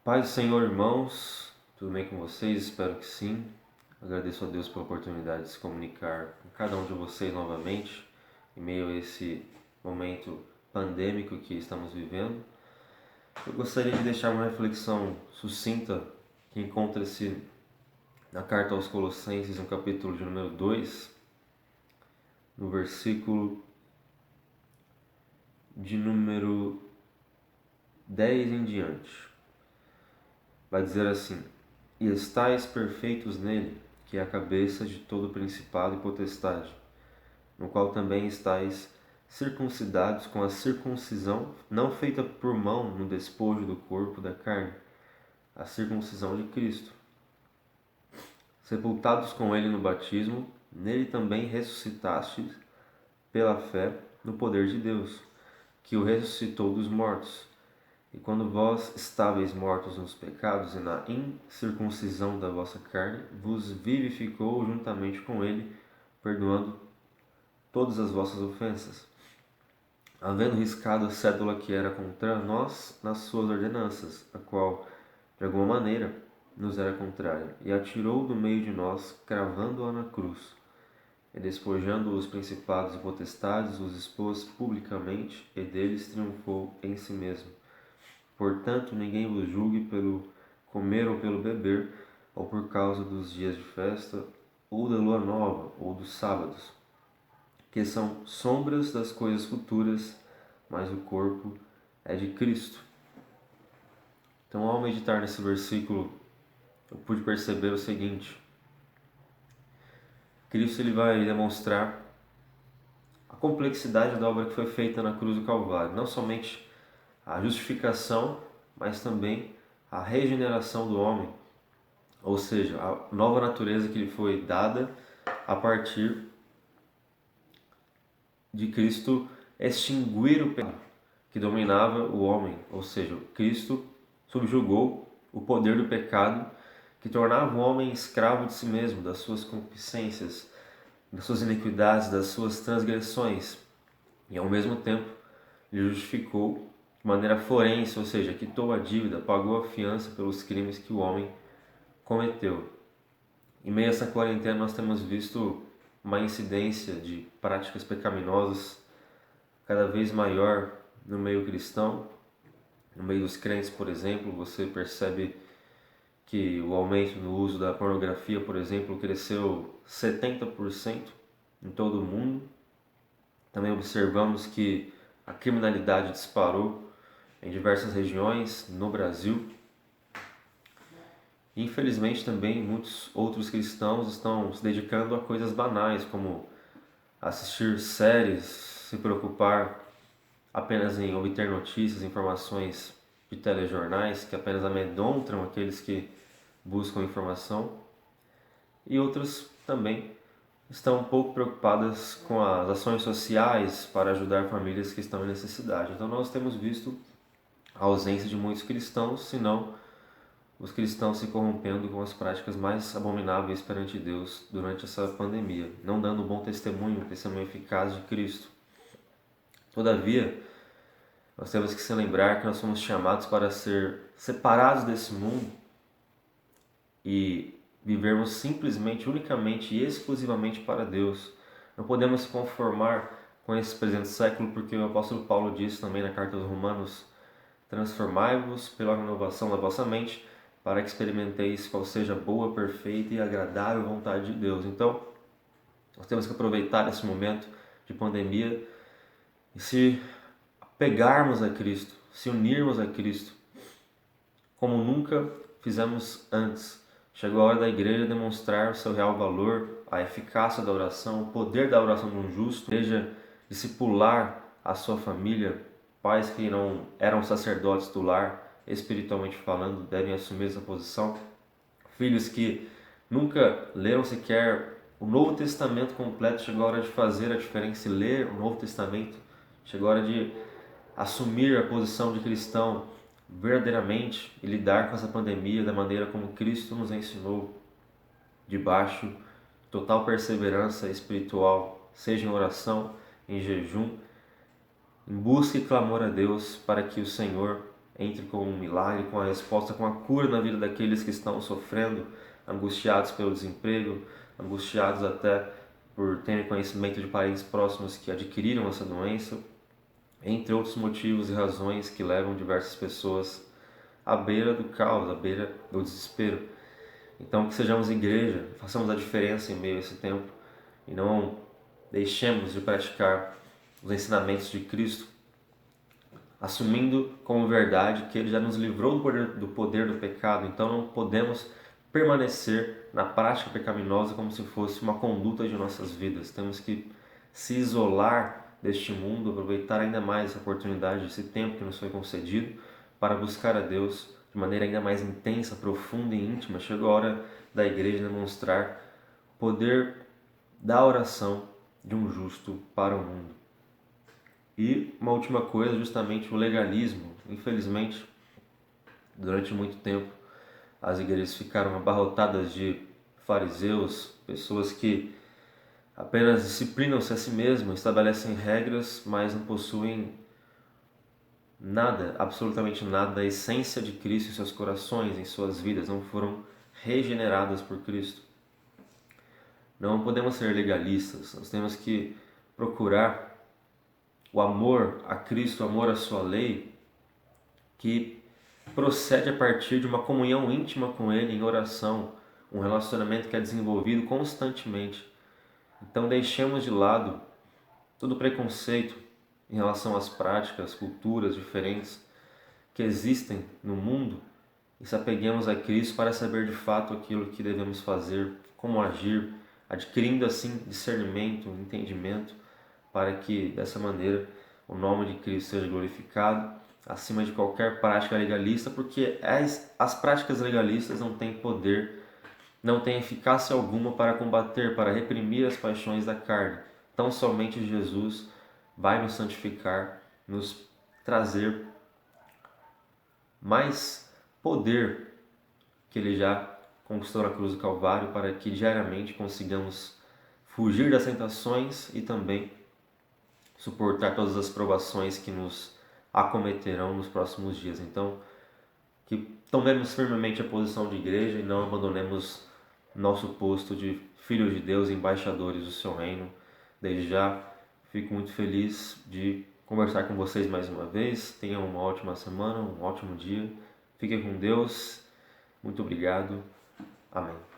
Paz do Senhor, irmãos, tudo bem com vocês? Espero que sim. Agradeço a Deus pela oportunidade de se comunicar com cada um de vocês novamente, em meio a esse momento pandêmico que estamos vivendo. Eu gostaria de deixar uma reflexão sucinta que encontra-se na carta aos Colossenses, no capítulo de número 2, no versículo de número 10 em diante. Vai dizer assim: E estais perfeitos nele, que é a cabeça de todo principado e potestade, no qual também estais circuncidados com a circuncisão não feita por mão no despojo do corpo da carne, a circuncisão de Cristo. Sepultados com ele no batismo, nele também ressuscitastes pela fé no poder de Deus, que o ressuscitou dos mortos. E quando vós estáveis mortos nos pecados e na incircuncisão da vossa carne, vos vivificou juntamente com ele, perdoando todas as vossas ofensas, havendo riscado a cédula que era contra nós nas suas ordenanças, a qual, de alguma maneira, nos era contrária, e a tirou do meio de nós, cravando-a na cruz. E despojando os principados e potestades, os expôs publicamente, e deles triunfou em si mesmo. Portanto, ninguém vos julgue pelo comer ou pelo beber, ou por causa dos dias de festa, ou da lua nova, ou dos sábados, que são sombras das coisas futuras, mas o corpo é de Cristo. Então, ao meditar nesse versículo, eu pude perceber o seguinte: Cristo ele vai demonstrar a complexidade da obra que foi feita na cruz do Calvário, não somente a justificação, mas também a regeneração do homem, ou seja, a nova natureza que lhe foi dada a partir de Cristo extinguir o pecado que dominava o homem, ou seja, Cristo subjugou o poder do pecado que tornava o homem escravo de si mesmo, das suas concupiscências, das suas iniquidades, das suas transgressões, e ao mesmo tempo lhe justificou de maneira forense, ou seja, quitou a dívida, pagou a fiança pelos crimes que o homem cometeu. Em meio a essa quarentena nós temos visto uma incidência de práticas pecaminosas cada vez maior no meio cristão. No meio dos crentes, por exemplo, você percebe que o aumento no uso da pornografia, por exemplo, cresceu 70% em todo o mundo. Também observamos que a criminalidade disparou em diversas regiões no Brasil. Infelizmente também muitos outros cristãos estão se dedicando a coisas banais, como assistir séries, se preocupar apenas em obter notícias, informações de telejornais que apenas amedrontam aqueles que buscam informação. E outros também estão um pouco preocupadas com as ações sociais para ajudar famílias que estão em necessidade. Então nós temos visto a ausência de muitos cristãos, senão os cristãos se corrompendo com as práticas mais abomináveis perante Deus durante essa pandemia, não dando um bom testemunho, um testemunho eficaz de Cristo. Todavia, nós temos que se lembrar que nós somos chamados para ser separados desse mundo e vivermos simplesmente, unicamente e exclusivamente para Deus. Não podemos se conformar com esse presente século, porque o apóstolo Paulo diz também na carta aos Romanos: transformai-vos pela renovação da vossa mente, para que experimenteis qual seja a boa, perfeita e agradável vontade de Deus. Então, nós temos que aproveitar esse momento de pandemia e se pegarmos a Cristo, se unirmos a Cristo, como nunca fizemos antes. Chegou a hora da igreja demonstrar o seu real valor, a eficácia da oração, o poder da oração de um justo, a igreja discipular a sua família. Pais que não eram sacerdotes do lar, espiritualmente falando, devem assumir essa posição. Filhos que nunca leram sequer o Novo Testamento completo, chegou a hora de fazer a diferença e ler o Novo Testamento. Chegou a hora de assumir a posição de cristão verdadeiramente e lidar com essa pandemia da maneira como Cristo nos ensinou, debaixo de total perseverança espiritual, seja em oração, em jejum, em busca e clamor a Deus, para que o Senhor entre com um milagre, com a resposta, com a cura na vida daqueles que estão sofrendo, angustiados pelo desemprego, angustiados até por terem conhecimento de parentes próximos que adquiriram essa doença, entre outros motivos e razões que levam diversas pessoas à beira do caos, à beira do desespero. Então, que sejamos igreja, façamos a diferença em meio a esse tempo e não deixemos de praticar os ensinamentos de Cristo, assumindo como verdade que Ele já nos livrou do poder do pecado. Então, não podemos permanecer na prática pecaminosa como se fosse uma conduta de nossas vidas. Temos que se isolar deste mundo, aproveitar ainda mais essa oportunidade, esse tempo que nos foi concedido para buscar a Deus de maneira ainda mais intensa, profunda e íntima. Chegou a hora da igreja demonstrar o poder da oração de um justo para o mundo. E uma última coisa, justamente o legalismo. Infelizmente, durante muito tempo, as igrejas ficaram abarrotadas de fariseus, pessoas que apenas disciplinam-se a si mesmos, estabelecem regras, mas não possuem nada, absolutamente nada da essência de Cristo em seus corações, em suas vidas, não foram regeneradas por Cristo. Não podemos ser legalistas, nós temos que procurar o amor a Cristo, o amor à sua lei, que procede a partir de uma comunhão íntima com Ele em oração, um relacionamento que é desenvolvido constantemente. Então deixemos de lado todo preconceito em relação às práticas, culturas diferentes que existem no mundo e se apeguemos a Cristo para saber de fato aquilo que devemos fazer, como agir, adquirindo assim discernimento, entendimento, para que dessa maneira o nome de Cristo seja glorificado acima de qualquer prática legalista, porque as práticas legalistas não têm poder, não têm eficácia alguma para combater, para reprimir as paixões da carne. Tão somente Jesus vai nos santificar, nos trazer mais poder que Ele já conquistou na cruz do Calvário, para que diariamente consigamos fugir das tentações e também suportar todas as provações que nos acometerão nos próximos dias. Então, que tomemos firmemente a posição de igreja e não abandonemos nosso posto de filhos de Deus, embaixadores do seu reino. Desde já, fico muito feliz de conversar com vocês mais uma vez. Tenham uma ótima semana, um ótimo dia. Fiquem com Deus. Muito obrigado. Amém.